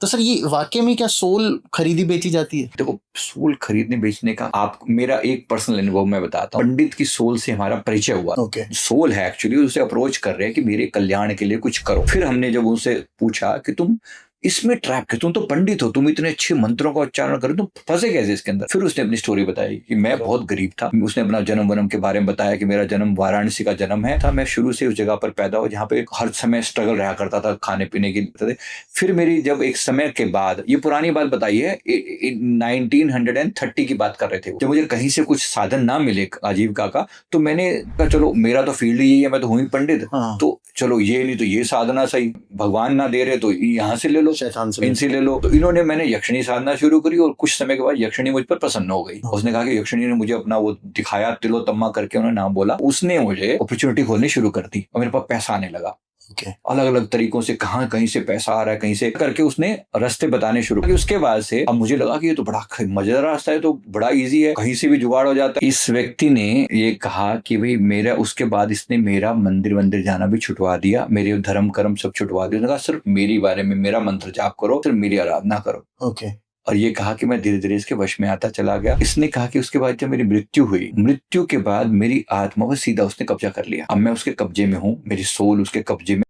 तो सर ये वाकई में क्या सोल खरीदी बेची जाती है? देखो, सोल खरीदने बेचने का आप मेरा एक पर्सनल अनुभव मैं बताता हूँ। पंडित की सोल से हमारा परिचय हुआ। ओके। सोल है एक्चुअली, उसे अप्रोच कर रहे हैं कि मेरे कल्याण के लिए कुछ करो। फिर हमने जब उनसे पूछा कि तुम इसमें ट्रैप के, तुम तो पंडित हो, तुम इतने अच्छे मंत्रों का उच्चारण करो, तुम फंसे कैसे इसके अंदर? फिर उसने अपनी स्टोरी बताई कि मैं बहुत गरीब था। उसने अपना जन्म वनम के बारे में बताया कि मेरा जन्म वाराणसी का जन्म है था, मैं शुरू से उस जगह पर पैदा हुआ जहाँ पे हर समय स्ट्रगल रहा करता था खाने पीने के लिए। फिर मेरी जब एक समय के बाद, ये पुरानी बात बताई है, 1930 की बात कर रहे थे, जब मुझे कहीं से कुछ साधन ना मिले आजीविका का, तो मैंने कहा चलो मेरा तो फील्ड ही है, मैं तो हूँ ही पंडित। तो चलो ये नहीं तो ये साधना सही, भगवान ना दे रहे तो यहाँ से ले लो, इनसे ले लो। तो इन्होंने मैंने यक्षिणी साधना शुरू करी और कुछ समय के बाद यक्षिणी मुझ पर प्रसन्न हो गई। उसने कहा कि यक्षिणी ने मुझे अपना वो दिखाया, तिलोत्तमा करके उन्होंने नाम बोला, उसने मुझे अपॉर्चुनिटी खोलनी शुरू कर दी और मेरे पास पैसा आने लगा। अलग अलग तरीकों से, कहीं से पैसा आ रहा है, कहीं से करके उसने रास्ते बताने शुरू किए। उसके बाद से अब मुझे लगा कि ये तो बड़ा मजेदार रास्ता है, तो बड़ा इजी है, कहीं से भी जुगाड़ हो जाता है। इस व्यक्ति ने ये कहा कि भाई मेरा, उसके बाद इसने मेरा मंदिर जाना भी छुटवा दिया, मेरे धर्म कर्म सब छुटवा दिया। उसने कहा सिर्फ मेरी बारे में मेरा मंत्र जाप करो, सिर्फ मेरी आराधना करो। और ये कहा कि मैं धीरे धीरे इसके वश में आता चला गया। इसने कहा कि उसके बाद जब मेरी मृत्यु हुई, मृत्यु के बाद मेरी आत्मा पर सीधा उसने कब्जा कर लिया। अब मैं उसके कब्जे में हूँ, मेरी सोल उसके कब्जे में।